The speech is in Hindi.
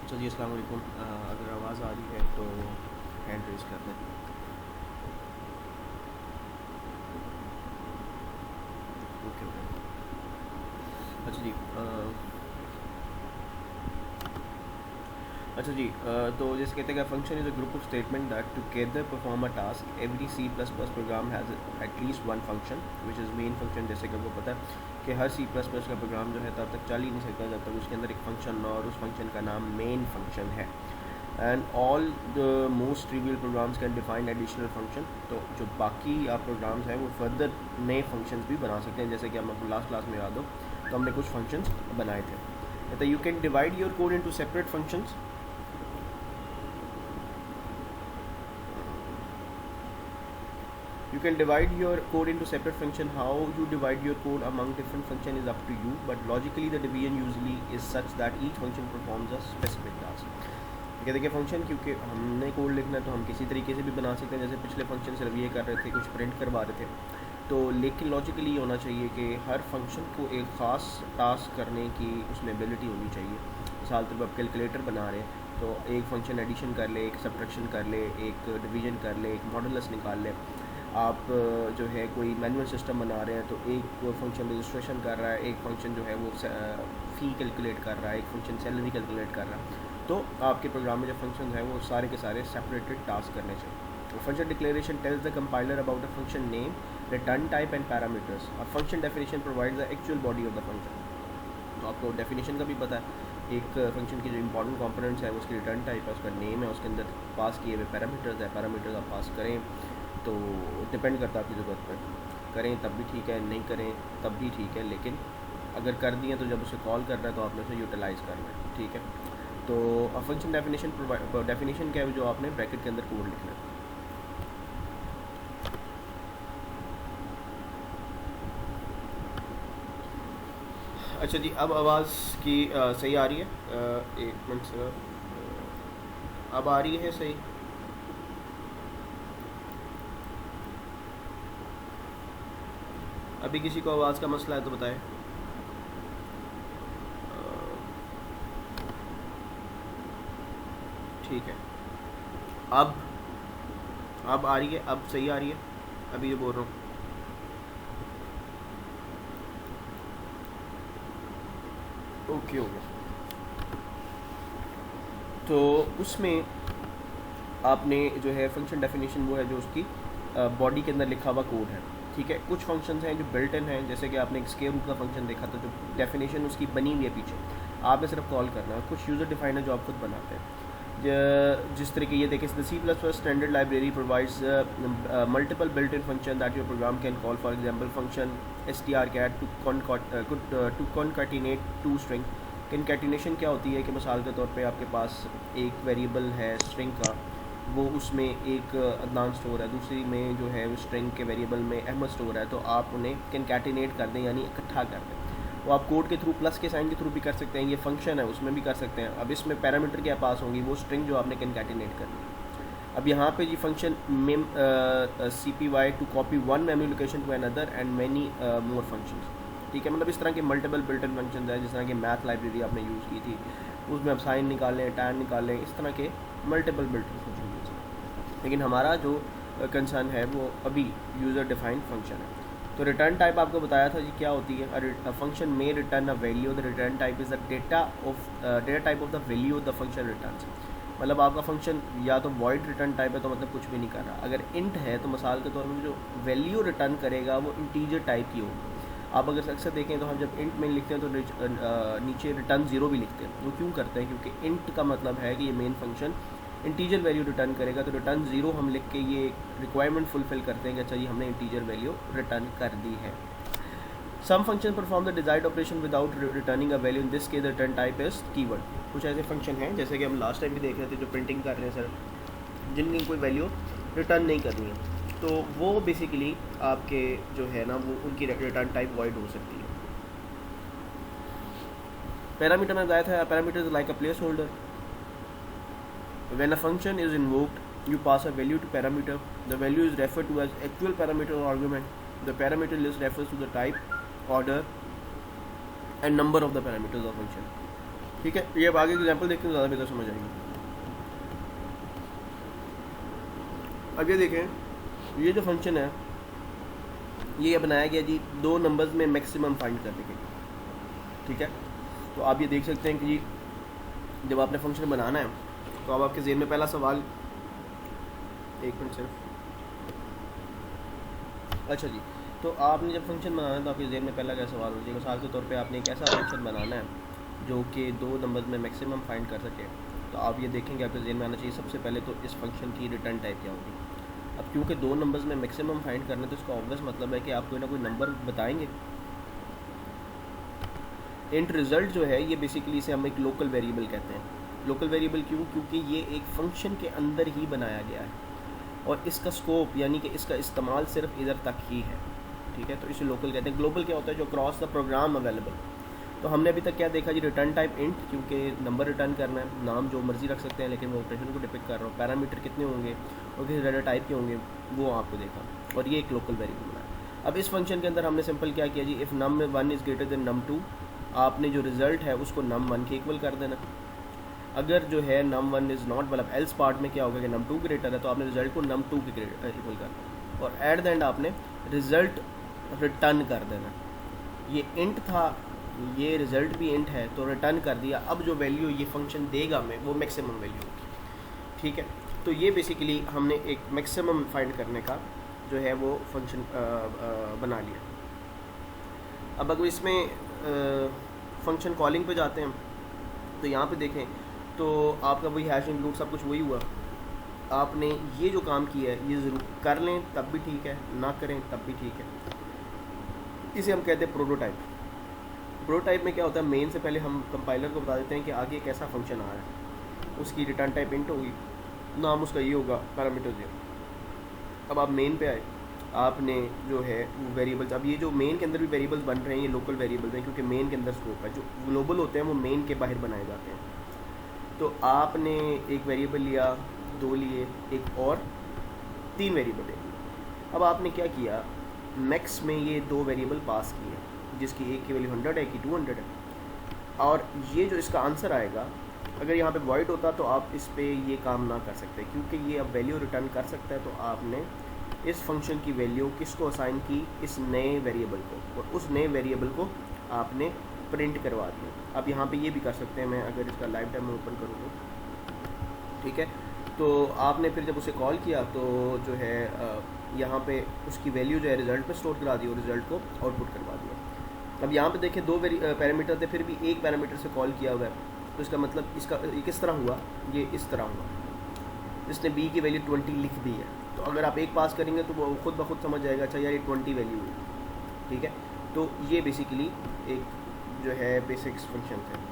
अच्छा जी, अस्सलाम वालेकुम। अगर आवाज़ आ रही है तो हैंड रेज़ कर दें। Okay okay. अच्छा जी, अच्छा जी, तो जैसे कहते हैं कि function is a group of statement that together perform a task. Every C plus plus program has at least one function which is main function. जैसे कि आपको पता है कि हर सी प्लस प्लस का प्रोग्राम जो है तब तक चल ही नहीं सकता जब तक उसके अंदर एक फंक्शन ना, और उस फंक्शन का नाम मेन फंक्शन है। And all the most trivial programs can define additional function. तो जो बाकी आप प्रोग्राम्स हैं वो फर्दर नए फंक्शंस भी बना सकते हैं। जैसे कि हम आपको लास्ट क्लास में याद हो तो हमने कुछ फंक्शंस बनाए थे। तो you can divide your code into separate functions. You can divide your code into separate function. How you divide your code among different function is up to you, but logically the division usually is such that each function performs a specific task. ठीक है, देखिए फंक्शन क्योंकि हमने कोड लिखना है तो हम किसी तरीके से भी बना सकते हैं। जैसे पिछले फंक्शन सिर्फ ये कर रहे थे, कुछ प्रिंट करवा रहे थे, तो लेकिन लॉजिकली ये होना चाहिए कि हर फंक्शन को एक ख़ास टास्क करने की उसमें एबिलिटी होनी चाहिए। मिसाल तौर पर आप कैलकुलेटर बना रहे हैं तो एक फंक्शन एडिशन कर ले, एक सब्ट्रैक्शन कर ले, एक डिवीजन कर ले, एक मॉडुलस निकाल ले। आप जो है कोई मैनुअल सिस्टम बना रहे हैं तो एक फंक्शन रजिस्ट्रेशन कर रहा है, एक फंक्शन जो है वो फ़ी कैलकुलेट कर रहा है, एक फंक्शन सैलरी कैलकुलेट कर रहा है। तो आपके प्रोग्राम में जो फंक्शन हैं वो सारे के सारे सेपरेटेड टास्क करने चाहिए। Function declaration tells the compiler about a function name, return type and parameters. और function definition provides the actual body of the function. तो आपको डेफिनेशन का भी पता है। एक फंक्शन की जो इंपॉर्टेंट कंपोनेंट्स है उसकी रिटर्न टाइप है, उसका नेम है, उसके अंदर पास किए हुए पैरामीटर्स है। पैरामीटर्स आप पास करें तो डिपेंड करता है आपकी ज़रूरत पर, करें तब भी ठीक है, नहीं करें तब भी ठीक है, लेकिन अगर कर दिए तो जब उसे कॉल करना है तो आपने उसे यूटिलाइज़ करना है। ठीक है, तो फंक्शन डेफिनेशन क्या है जो आपने ब्रैकेट के अंदर कोड लिखना है। अच्छा जी, अब आवाज़ की सही आ रही है? एक मिनट सर, अब आ रही है सही? अभी किसी को आवाज़ का मसला है तो बताएं। ठीक है, अब अब आ रही है, अब सही आ रही है? अभी जो बोल रहा हूँ ओके हो गया। तो उसमें आपने जो है फंक्शन डेफिनेशन वो है जो उसकी बॉडी के अंदर लिखा हुआ कोड है। ठीक है, कुछ फंक्शंस हैं जो बिल्ट इन हैं, जैसे कि आपने एक स्क्वायर रूट का फंक्शन देखा था जो डेफिनेशन उसकी बनी हुई है पीछे, आपने सिर्फ कॉल करना है। कुछ यूज़र डिफाइन है जो आप खुद बनाते हैं। जिस तरीके ये देखें, C plus plus standard library provides multiple built in function that your program can call. For example function strcat to concatenate two string. Concatenation क्या होती है कि मिसाल के तौर पे आपके पास एक वेरिएबल है स्ट्रिंग का, वो उसमें एक अदनान स्टोर है, दूसरी में जो है वो स्ट्रिंग के वेरिएबल में अहमद स्टोर है, तो आप उन्हें कॉन्कैटिनेट कर दें यानी इकट्ठा कर दें। वो आप कोड के थ्रू प्लस के साइन के थ्रू भी कर सकते हैं, ये फंक्शन है उसमें भी कर सकते हैं। अब इसमें पैरामीटर क्या पास होंगी, वो स्ट्रिंग जो आपने कॉन्कैटिनेट करनी है। अब यहाँ पे जी function mem CPY to copy one memory location to another and many more functions. ठीक है, मतलब इस तरह के मल्टीपल बिल्ट इन फंक्शन है, जिस तरह की मैथ लाइब्रेरी आपने यूज़ की थी उसमें आप साइन निकालें, टैन निकालें, इस तरह के multiple built in function use हैं। लेकिन हमारा जो कंसर्न है वो अभी यूज़र डिफाइंड फंक्शन है। तो रिटर्न टाइप आपको बताया था जी क्या होती है। अ फंक्शन में return a value, the return type is the data type of the value the function returns. मतलब आपका फंक्शन या तो वॉइड रिटर्न टाइप है तो मतलब कुछ भी नहीं कर रहा। अगर इंट है तो मिसाल के तौर पर जो वैल्यू रिटर्न करेगा वो इंटीजर टाइप की होगी। आप अगर अक्सर देखें तो हम जब इंट में लिखते हैं तो नीचे रिटर्न ज़ीरो भी लिखते हैं। वो क्यों करते हैं? क्योंकि इंट का मतलब है कि ये main function integer value return करेगा, तो रिटर्न ज़ीरो हम लिख के ये रिक्वायरमेंट फुलफिल करते हैं कि अच्छा जी हमने इंटीजर वैल्यू रिटर्न कर दी है। Some function perform the desired operation without returning a value, in this case the return type is keyword. कुछ ऐसे फंक्शन हैं जैसे कि हम लास्ट टाइम भी देख रहे थे जो प्रिंटिंग कर रहे हैं सर, जिनकी कोई वैल्यू रिटर्न नहीं करनी है, तो वो बेसिकली आपके जो है ना वो उनकी रिटर्न टाइप वॉइड हो सकती है। पैरामीटर में बताया था, parameter is like a place holder. When a function is invoked, you pass a value to parameter. The value is referred to as actual parameter or argument. The parameter list refers to the type, order, and number of the parameters of function. ठीक है, ये अब आगे एग्जाम्पल देखते हैं ज़्यादा बेहतर समझ आएगी। अब ये देखें, ये जो फंक्शन है ये बनाया गया जी 2 नंबर्स में मैक्सिमम फाइंड करने के लिए। ठीक है, तो आप ये देख सकते हैं कि जी जब आपने फंक्शन बनाना है तो अब आपके ज़हन में पहला सवाल, एक मिनट सिर्फ, अच्छा जी, तो आपने जब फंक्शन बनाना है तो आपके ज़हन में पहला क्या सवाल हो जाएगा? मिसाल के तौर पे आपने एक ऐसा फंक्शन बनाना है जो कि 2 नंबर्स में मैक्सिमम फाइंड कर सके। तो आप ये देखेंगे आपके ज़हन में आना चाहिए सबसे पहले तो इस फंक्शन की रिटर्न टाइप क्या होगी। अब क्योंकि 2 नंबर्स में मैक्सिमम फाइंड करना है तो इसका ऑब्वियस मतलब है कि आप कोई ना कोई नंबर बताएंगे। इंट रिज़ल्ट जो है ये बेसिकली इसे हम एक लोकल वेरिएबल कहते हैं। लोकल वेरिएबल क्यों? क्योंकि ये एक फंक्शन के अंदर ही बनाया गया है और इसका स्कोप यानी कि इसका इस्तेमाल सिर्फ इधर तक ही है। ठीक है, तो इसे लोकल कहते हैं। ग्लोबल क्या होता है? जो क्रॉस द प्रोग्राम अवेलेबल। तो हमने अभी तक क्या देखा जी? रिटर्न टाइप इंट, क्योंकि नंबर रिटर्न करना है, नाम जो मर्जी रख सकते हैं लेकिन वो ऑपरेशन को डिपेक्ट कर रहा हूँ। पैरामीटर कितने होंगे और किस डाटा टाइप के होंगे वो आपको देखा, और ये एक लोकल वेरिएबल बनाया। अब इस फंक्शन के अंदर हमने सिंपल क्या किया जी? If num 1 is greater than num 2, आपने जो रिज़ल्ट है उसको num 1 के इक्वल कर देना। अगर जो है num 1 इज़ नॉट, मतलब एल्स पार्ट में क्या होगा कि num 2 ग्रेटर है तो आपने रिज़ल्ट को num 2 के इक्वल करना और एट द एंड आपने रिज़ल्ट रिटर्न कर देना। ये इंट था, ये रिज़ल्ट भी इंट है तो रिटर्न कर दिया। अब जो वैल्यू ये फंक्शन देगा मैं वो मैक्सिमम वैल्यू होगी। ठीक है, तो ये बेसिकली हमने एक मैक्सिमम फाइंड करने का जो है वो फंक्शन बना लिया। अब अगर इसमें फंक्शन कॉलिंग पे जाते हैं तो यहाँ पे देखें तो आपका वही हैश इंक्लूड सब कुछ वही हुआ। आपने ये जो काम किया है ये ज़रूर कर लें तब भी ठीक है, ना करें तब भी ठीक है। इसे हम कहते हैं प्रोटोटाइप। प्रोटोटाइप में क्या होता है? मेन से पहले हम कंपाइलर को बता देते हैं कि आगे कैसा फंक्शन आ रहा है, उसकी रिटर्न टाइप इंट होगी, नाम उसका ये होगा, पैरामीटर ये। अब आप मेन पे आए, आपने जो है वो वेरिएबल्स, अब ये जो मेन के अंदर भी वेरिएबल्स बन रहे हैं ये लोकल वेरिएबल्स हैं क्योंकि मेन के अंदर स्कोप है। जो ग्लोबल होते हैं वो मेन के बाहर बनाए जाते हैं। तो आपने एक वेरिएबल लिया, 2 लिए, एक और 3 वेरिएबल ले। अब आपने क्या किया? मैक्स में ये 2 वेरिएबल पास किए जिसकी एक की वैल्यू 100 है, एक की 200 है। और ये जो इसका आंसर आएगा, अगर यहाँ पे वॉइड होता तो आप इस पे ये काम ना कर सकते क्योंकि ये अब वैल्यू रिटर्न कर सकता है। तो आपने इस फंक्शन की वैल्यू किसको असाइन की? इस नए वेरिएबल को, और उस नए वेरिएबल को आपने प्रिंट करवा दिया। अब यहाँ पे ये भी कर सकते हैं, मैं अगर इसका लाइव टाइम में ओपन करूँ तो ठीक है। तो आपने फिर जब उसे कॉल किया तो जो है यहाँ पे उसकी वैल्यू जो है रिज़ल्ट पे स्टोर करा दी और रिज़ल्ट को आउटपुट करवा दिया। अब यहाँ पे देखें 2 पैरामीटर थे, फिर भी एक पैरामीटर से कॉल किया हुआ है। तो इसका मतलब इसका ये किस तरह हुआ? ये इस तरह हुआ, इसने b की वैल्यू 20 लिख दी है। तो अगर आप एक पास करेंगे तो वो खुद ब खुद समझ जाएगा अच्छा यार ये 20 वैल्यू है। ठीक है, तो ये बेसिकली एक जो है बेसिक्स फंक्शन थे।